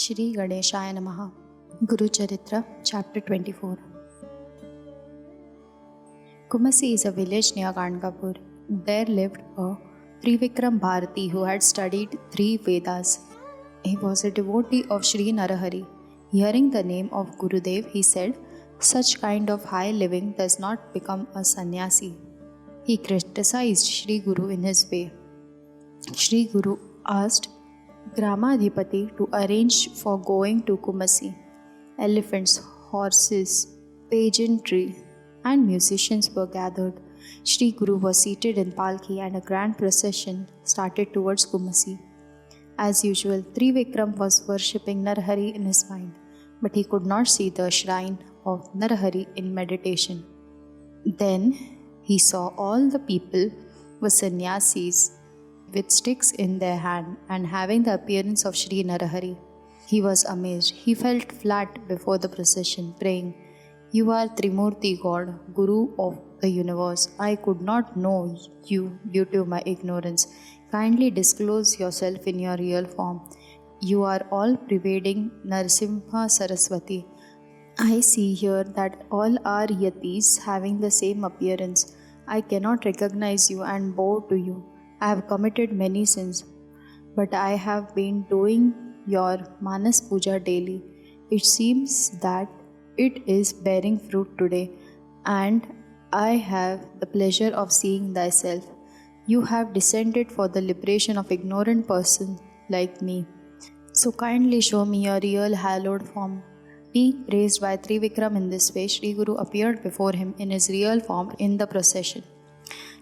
Shri Ganeshaya Namaha. Guru Charitra, Chapter 24. Kumasi is a village near Gangapur. There lived a Trivikram Bharati who had studied 3 Vedas. He was a devotee of Sri Narahari. Hearing the name of Gurudev, he said, "Such kind of high living does not become a sannyasi." He criticized Sri Guru in his way. Sri Guru asked Gramadhipati to arrange for going to Kumasi. Elephants, horses, pageantry, and musicians were gathered. Sri Guru was seated in Palki and a grand procession started towards Kumasi. As usual, Trivikram was worshipping Narahari in his mind, but he could not see the shrine of Narahari in meditation. Then he saw all the people were sannyasis with sticks in their hand and having the appearance of Sri Narahari. He was amazed. He felt flat before the procession, praying, "You are Trimurti God, Guru of the universe. I could not know you due to my ignorance. Kindly disclose yourself in your real form. You are all-pervading Nrushinha Saraswati. I see here that all are yatis having the same appearance. I cannot recognize you and bow to you. I have committed many sins, but I have been doing your Manas Puja daily. It seems that it is bearing fruit today, and I have the pleasure of seeing thyself. You have descended for the liberation of ignorant person like me. So kindly show me your real hallowed form." Being praised by Trivikram in this way, Sri Guru appeared before him in his real form in the procession.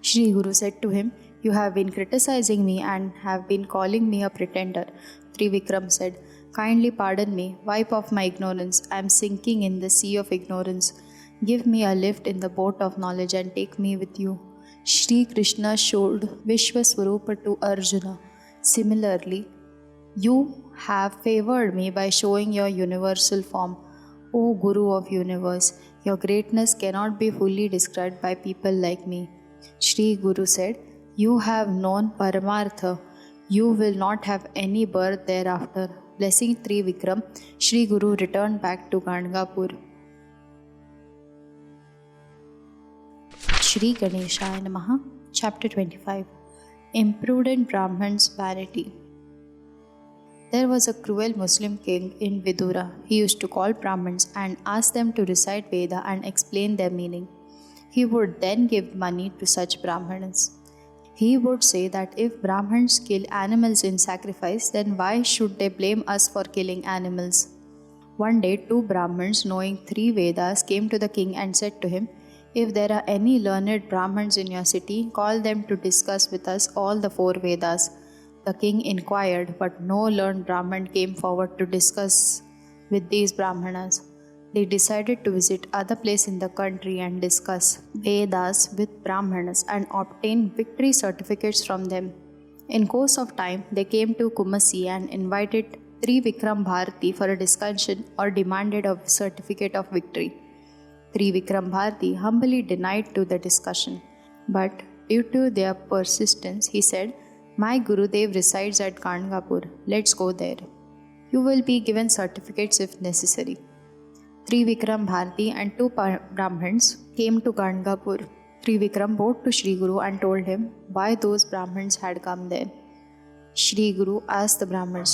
Sri Guru said to him, "You have been criticizing me and have been calling me a pretender." Trivikram said, "Kindly pardon me, wipe off my ignorance. I am sinking in the sea of ignorance. Give me a lift in the boat of knowledge and take me with you." Shri Krishna showed Vishwaswarupa to Arjuna. Similarly, you have favored me by showing your universal form. O Guru of universe, your greatness cannot be fully described by people like me. Shri Guru said, "You have known Paramartha. You will not have any birth thereafter." Blessing Trivikram, Shri Guru returned back to Gangapur. Shri Ganeshaya Namaha, Chapter 25. Imprudent Brahman's Vanity. There was a cruel Muslim king in Vidura. He used to call Brahmins and ask them to recite Veda and explain their meaning. He would then give money to such Brahmanas. He would say that if Brahmins kill animals in sacrifice, then why should they blame us for killing animals? One day, 2 Brahmins, knowing 3 Vedas, came to the king and said to him, "If there are any learned Brahmins in your city, call them to discuss with us all the 4 Vedas." The king inquired, but no learned Brahman came forward to discuss with these Brahmanas. They decided to visit other places in the country and discuss Vedas with Brahmanas and obtain victory certificates from them. In course of time, they came to Kumasi and invited Trivikram Bharati for a discussion or demanded a certificate of victory. Trivikram Bharati humbly denied to the discussion, but due to their persistence, he said, "My Gurudev resides at Gangapur. Let's go there. You will be given certificates if necessary." Trivikram Bharati and 2 Brahmins came to Gangapur. Trivikram bowed to Sri Guru and told him why those Brahmins had come there. Sri Guru asked the Brahmins,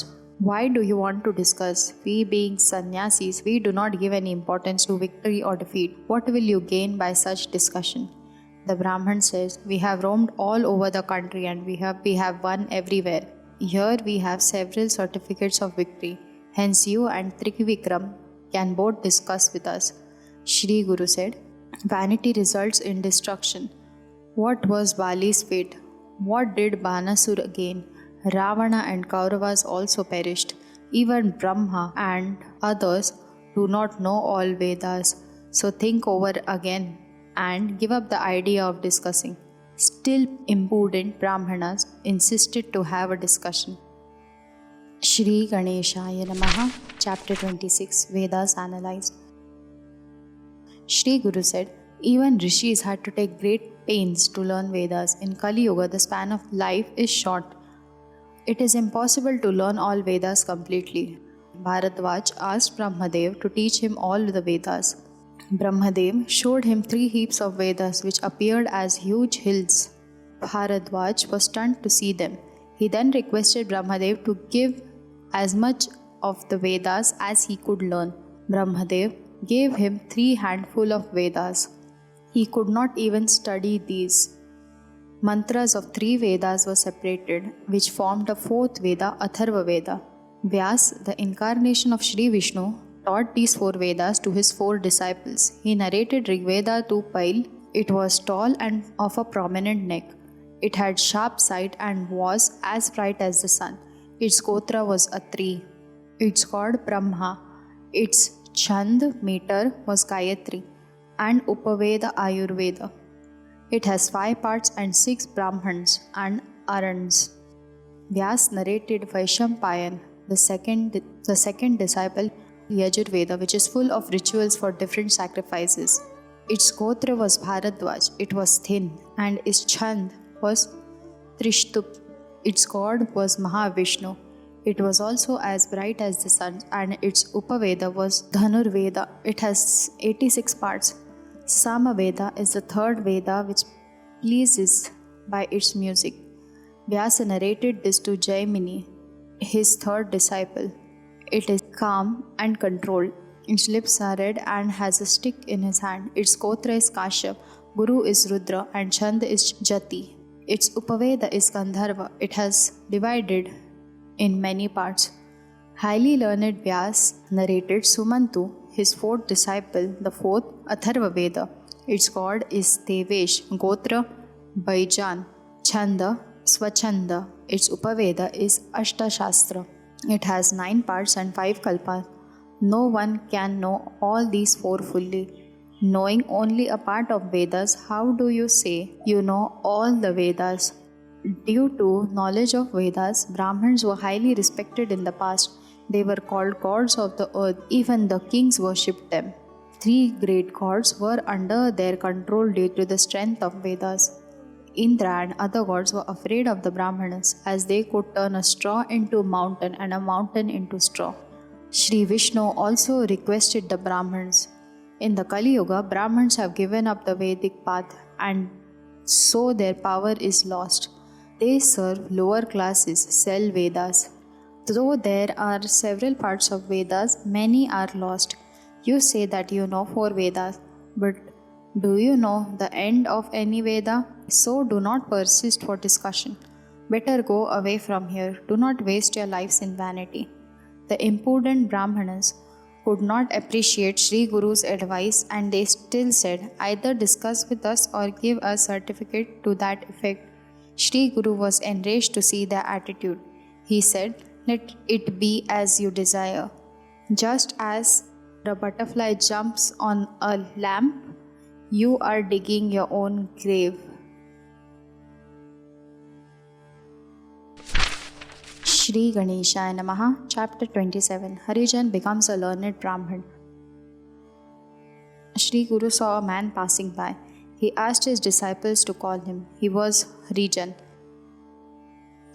"Why do you want to discuss? We being sannyasis, we do not give any importance to victory or defeat. What will you gain by such discussion?" The Brahman says, "We have roamed all over the country and we have won everywhere. Here we have several certificates of victory. Hence you and Trivikram can both discuss with us." Shri Guru said, "Vanity results in destruction. What was Bali's fate? What did Banasura gain? Ravana and Kauravas also perished. Even Brahma and others do not know all Vedas. So think over again and give up the idea of discussing." Still impudent Brahmanas insisted to have a discussion. Shri Ganeshaya Namaha, Chapter 26. Vedas Analyzed. Shri Guru said, "Even rishis had to take great pains to learn Vedas. In Kali Yuga, the span of life is short. It is impossible to learn all Vedas completely. Bharadwaj asked Brahmadev to teach him all the Vedas. Brahmadev showed him 3 heaps of Vedas which appeared as huge hills. Bharadwaj was stunned to see them. He then requested Brahmadev to give as much of the Vedas as he could learn. Brahmadev gave him 3 handful of Vedas. He could not even study these. Mantras of 3 Vedas were separated, which formed a 4th Veda, Atharva Veda. Vyas, the incarnation of Sri Vishnu, taught these 4 Vedas to his 4 disciples. He narrated Rigveda to Pail. It was tall and of a prominent neck. It had sharp sight and was as bright as the sun. Its gotra was Atri. Its god Brahma. Its chand meter was Gayatri and Upaveda Ayurveda. It has 5 parts and 6 Brahmans and Arans. Vyas narrated Vaishampayan, the second disciple, Yajurveda, which is full of rituals for different sacrifices. Its gotra was Bharadwaj. It was thin, and its chand was Trishtup. Its god was Mahavishnu. It was also as bright as the sun, and its Upaveda was Dhanurveda. It has 86 parts. Samaveda is the 3rd Veda which pleases by its music. Vyasa narrated this to Jaimini, his 3rd disciple. It is calm and controlled. Its lips are red and has a stick in his hand. Its gotra is Kashyap, Guru is Rudra, and Chand is Jati. Its Upaveda is Gandharva. It has divided in many parts. Highly learned Vyas narrated Sumantu, his 4th disciple, the 4th Atharva Veda. Its god is Devesh, Gotra Baijan, Chanda Swachanda. Its Upaveda is Ashtashastra. It has 9 parts and 5 kalpas. No one can know all these 4 fully. Knowing only a part of Vedas, how do you say you know all the Vedas? Due to knowledge of Vedas, Brahmins were highly respected in the past. They were called gods of the earth. Even the kings worshipped them. 3 great gods were under their control due to the strength of Vedas. Indra and other gods were afraid of the Brahmanas, as they could turn a straw into a mountain and a mountain into straw. Sri Vishnu also requested the Brahmins. In the Kali Yuga, Brahmins have given up the Vedic path, and so their power is lost. They serve lower classes, sell Vedas. Though there are several parts of Vedas, many are lost. You say that you know 4 Vedas, but do you know the end of any Veda? So do not persist for discussion. Better go away from here. Do not waste your lives in vanity. The impudent Brahmanas could not appreciate Sri Guru's advice, and they still said, either discuss with us or give a certificate to that effect. Sri Guru was enraged to see their attitude. He said, let it be as you desire. Just as a butterfly jumps on a lamp, you are digging your own grave. Shri Ganeshaya Namaha, Chapter 27. Harijan becomes a learned Brahmin. Shri Guru saw a man passing by. He asked his disciples to call him. He was Harijan.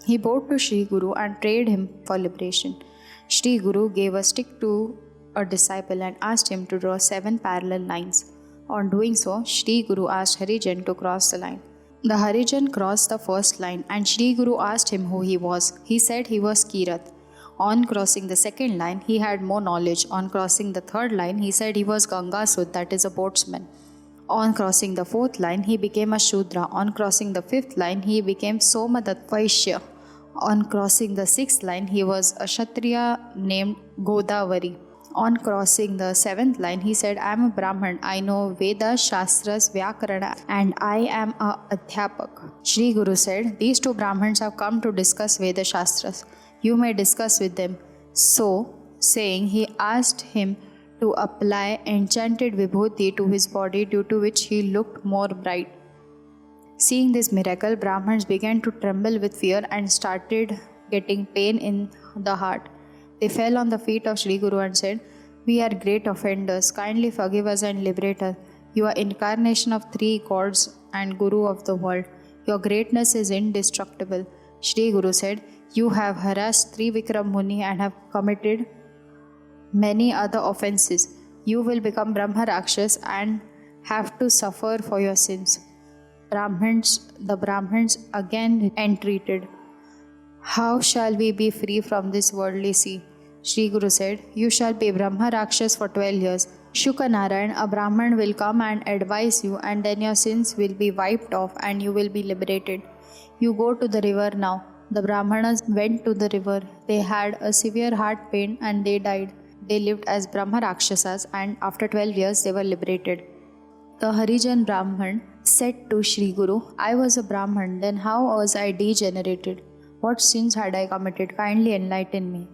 He bowed to Shri Guru and prayed him for liberation. Shri Guru gave a stick to a disciple and asked him to draw 7 parallel lines. On doing so, Shri Guru asked Harijan to cross the line. The Harijan crossed the first line, and Shri Guru asked him who he was. He said he was Kirat. On crossing the second line, he had more knowledge. On crossing the third line, he said he was Gangasud, that is a boatsman. On crossing the fourth line, he became a Shudra. On crossing the fifth line, he became Somadat Vaishya. On crossing the sixth line, he was a Kshatriya named Godavari. On crossing the seventh line, he said, I am a Brahman. I know Vedas, Shastras, Vyakarana, and I am a Adhyapak. Shri Guru said, these 2 Brahmans have come to discuss Veda Shastras. You may discuss with them. So, saying, he asked him to apply enchanted vibhuti to his body, due to which he looked more bright. Seeing this miracle, Brahmans began to tremble with fear and started getting pain in the heart. They fell on the feet of Sri Guru and said, we are great offenders. Kindly forgive us and liberate us. You are incarnation of 3 gods and Guru of the world. Your greatness is indestructible. Sri Guru said, you have harassed Trivikram Muni and have committed many other offenses. You will become Brahma Rakshas and have to suffer for your sins. The Brahmins again entreated, how shall we be free from this worldly sea? Sri Guru said, you shall be Brahma Rakshas for 12 years. Shuka Narayan, a Brahman, will come and advise you, and then your sins will be wiped off and you will be liberated. You go to the river now. The Brahmanas went to the river. They had a severe heart pain and they died. They lived as Brahma Rakshasas, and after 12 years they were liberated. The Harijan Brahman said to Sri Guru, I was a Brahman, then how was I degenerated? What sins had I committed? Kindly enlighten me.